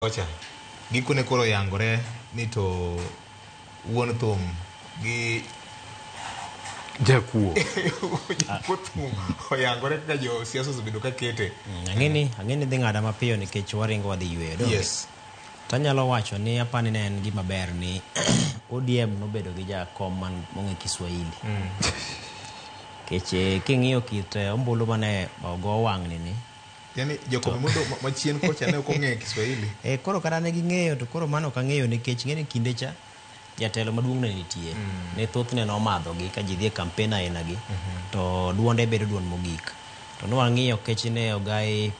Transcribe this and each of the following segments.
Ocha, gikone koro yangore ni to wuon thum gi jakuo thum oyangore kaka jo siasa osebedo ka kete. Ang'eni dhi ng'ada mapiyo nikech waringo wadhi yweyo. Yes. Tanyalo wacho ni apani ne en gima ber ni ODM nobedo gi jakom mong'e Kiswahili. Keche king'iyo kit ombulu mane ogo wang'ni ni. Yani jokom mondo machien kocha ne ok ong'e Kiswahili. Koro kata ne ging'eyo to koro mano ok ang'eyo nikech ng'eni kinde cha jatelo maduong' ne nitie. Ne thothne nomadho gi ka ji dhi e kampen aina gi. To duonde bedo duond mogik. To nwang'iyo kech ne ogai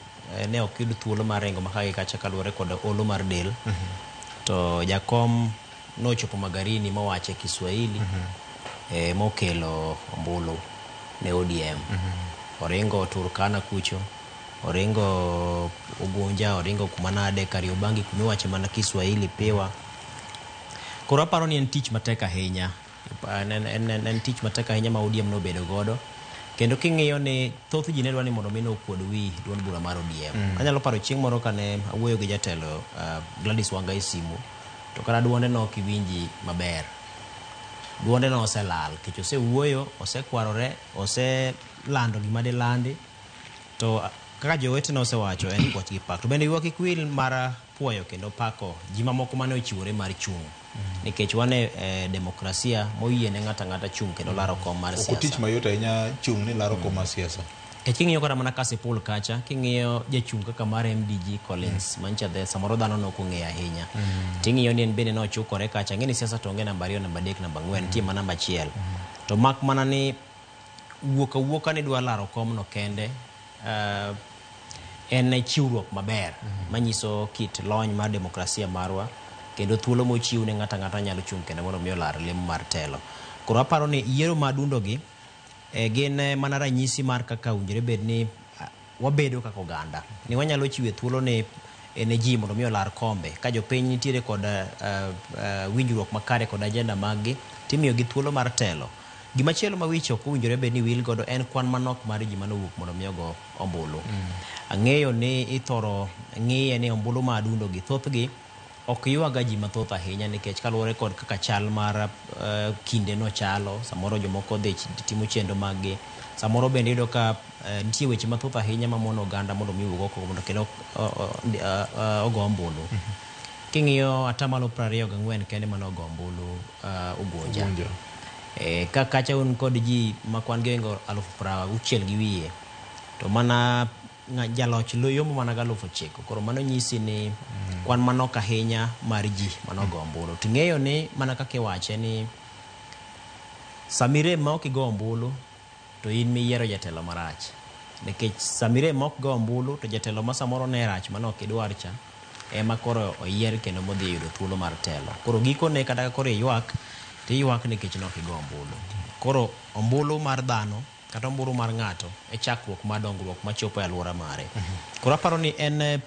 ne ok yud thuolo mar ringo makagi kacha kaluwore kod olo mar del. To jakom nochopo Magarini mowache Kiswahili mokelo ombulu ne ODM. Oringo Turkana kucho, oringo Ugunja, oringo kumanade, Kariobangi kumiwache mana Kiswahili piwa. Koro aparo ni en tich matek ahinya. En tich matek ahinya ma ODM nobedo godo. Kendo king'iyo ni thoth ji ne dwa ni mondo mi okuod wi duond bura mar ODM. Anyalo paro chieng' moro kane awuoyo gi jatelo Gladys Wanga e simu, to kata duonde no ok iwinji maber. Duonde no oselal, kech osewuoyo, osekwarore, oselando gima de landi, to kaka jowetene osewacho en puoch gi pak. To bende yuak kik wil mar puoyo kendo pako ji mamoko mane ochiwore mar chung'. Nikech wane demokrasia moyie ne ng'ata ng'ata chung' kendo laro kom mar siasa. Ok tich mayot ahinya chung' ni laro kom mar siasa. King'iyo kata mana Kasipul kacha, king'iyo jachung' kaka mar MDG Collins mancha the samoro dhano no kong'eyo ahinya. Ting'iyo ni en bende no chukore kacha, ng'eni siasa to onge namba 2, namba 3, namba 4, nitie mana namba 1. To mak mana ni wuoka ni dwa laro kom no kende en chiwruok maber manyiso kit lony mar demokrasia marwa kendo thuolo mochiw ne ng'ata ng'ata nyalo chung' kendo mondo mi olar lemo mar telo. Koro aparo ni yiero madundo gi gin mana ranyisi mar kaka owinjore bed ni wabedo kaka oganda. Ni wanyalo chiwe thuolo ne ji mondo mi olar kombe. Ka jopiny nitiere kod winjruok makare kod ajenda maggi, timiyo gi thuolo mar telo. Gimachielo mawicho ok owinjore bed ni wil godo en kwan manok mar ji manowuok mondo mi ogo ombulu. Ang'eyo ni ithoro ng'iye ni ombulu madundo gi thothgi ok yuaga ji mathoth ahinya nikech kaluwore kod kaka chal mar kinde no chalo. Samoro jomoko dhi timo chenro maggi, samoro bende iyudo ka nitie weche mathoth ahinya mamono oganda mondo mi wuog oko mondo kendo ogo ombulu. King'iyo atamalo 24 kende mano ogo ombulu Ugunja. Ka kacha un kod ji makwan gi 60,000 gi wiye, to mana jaloch yomo mana 9,000. Koro mano nyisi ni kwan manok ahinya mar ji manogo ombulu. Ting'eyo ni mana kaka iwache ni samire ma ok igo ombulu to in miyiero jatelo marach. Nikech samire ma ok go ombulu to jatelo ma samoro ne rach mano ok idwar cha ema koro oyier kendo modhi yudo thuolo mar telo. Koro gikone kata koro ywak tiyuak nikech nok igo ombulu. Koro ombulu mar dhano kata ombulu mar ng'ato e chakruok mar dongruok machopo e alwora mare. Koro aparo ni en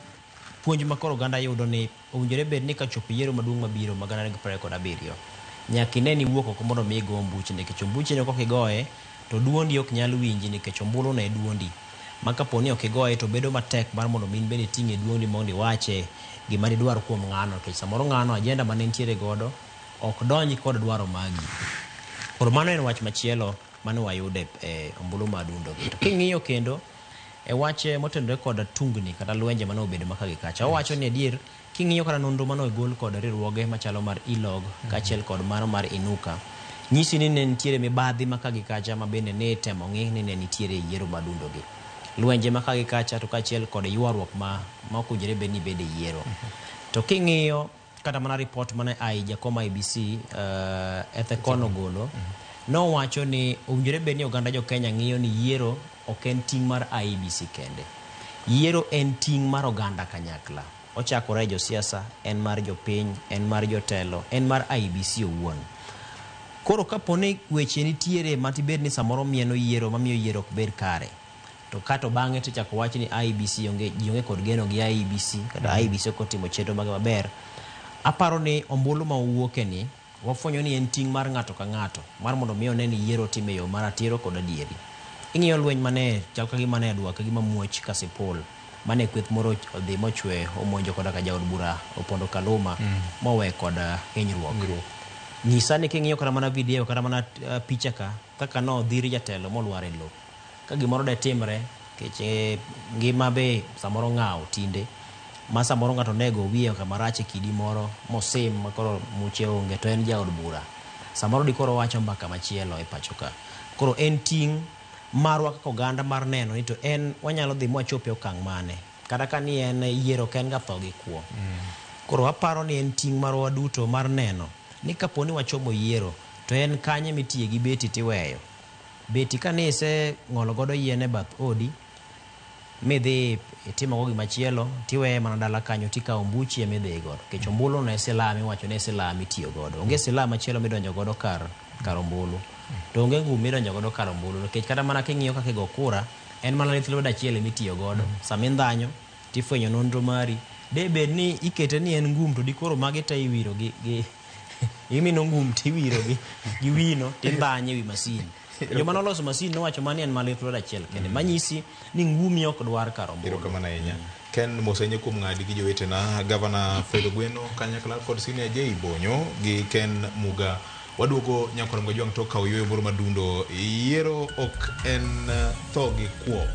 puonj ma koro oganda yudo ni owinjore bed ni kachopo yiero maduong' mabiro ma 2027 nyaka ine ni wuok oko mondo mi igo ombuche, nikech ombuche ne kok igoye to duondi ok nyal winji nikech ombulu ne duondi. Ma kapo ni ok igoye to bedo matek mar mondo min bende ting'e duondi mondo iwache gima idwaro kuom ng'ano, nikech samoro ng'ano ajenda mane nitiere godo ok donji kod dwaro magi. Koro mano en wach machielo mane wayude ombulu madundo. To king'iyo kendo e wache motenore kod tungni kata lwenje mane obedo makagi kacha, owacho ni adier king'iyo kata nonro mane ogol kod riwruoge machalo mar ILOG kaachiel kod mano mar INUKA, nyisi ni ne nitiere mibadhi makagi kacha ma bende ne temo ng'i ni ne nitiere yiero madundo gi. Lwenje makagi kacha to kaachiel kod ywaruok ma ok owinjore bed ni bede yiero. To king'iyo kata mana report mane jakom IEBC Ethekon ogolo, nowacho ni owinjore bed ni oganda jo Kenya ng'iyo ni yiero ok en ting' mar IEBC kende. Yiero en ting' mar oganda kanyakla. Ochakore jo siasa, en mar jopiny, en mar jotelo, en mar IEBC owuon. Koro kaponi weche nitiere matibed ni samoro mieno yiero mamiyo yiero ok bed kare, to kato bang'e to chako wach ni IEBC ji onge kod geno gi IEBC kata IEBC ok otimo chenro mage maber. Aparo ni ombulu ma owuoke ni wafwenyo ni en ting' mar ng'ato ka ng'ato mar mondo mi one ni yiero time yo mar ratiro kod adieri. Ing'iyo lweny mane chal ka gima ne adwa ka gima muoch Kasipul mane kweth moro odhi mochwe omonjo koda ka jaod bura Opondo Kaluma mowe kod hinyruok. Nyisa ni king'iyo kata mana video kata mana picha ka kaka no dhiri jatelo molwar e lo ka gimoro de timre keche ngima be samoro ng'aw tinde ma samoro ng'ato nego wiye kama rach e kidi moro mosim makoro muche onge to en jaod bura samoro dikoro wacho mbaka machielo e pacho ka. Koro en ting' marwa kaka oganda mar neno ni to en wanyalo dhi mwachope okang' mane kata ka ni en yiero ken ga tho gi kuo. Koro aparo ni en ting' marwa duto mar neno ni kaponi wachomo yiero to en kanye mitiye gi beti tiweyo. Beti kanise ng'olo godo yien e bath odi midhi itimo go gimachielo tiweye mana dala kanyo tikawo mbuchi midhi godo kech ombulu no Islam iwacho ne Islam itiyo godo onge Islam machielo midonjo godo kar ombulu to onge ngum midonjo godo kar ombulu kech kata mana king'iyo kaka go kura en mana lith lwedo achiel mitiyo godo sama indhanyo tifwenyo nonro mari de bed ni ikete ni en ngum to dikoro magi ta iwiro gi imino ngum tiwiro gi wino tindhanye wi masin. Joma noloso masin nowacho mani en malith lwedo achiel kende manyisi ni ngumi ok dwar kar ombulu. Erokamano ahinya. Ken mosenye kuom ng'adi gi jowetena Gavana Fred Ogweno kanyakla kod Senior J Bonyo gi Ken Muga waduogo nyakoro mga jwang' tok kawo yweyo moro madundo. Yiero ok en tho gi kuo.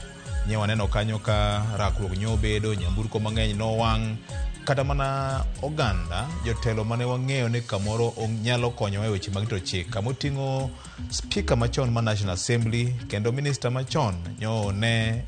Nyewa neno kanyo ka rakruok nyobedo nyamburko mang'eny nowang' kata mana oganda jotelo mane wang'eyo ni kamoro nyalo konyo e weche mag to chik kamoting'o speaker machon ma National Assembly kendo minister machon nyo ne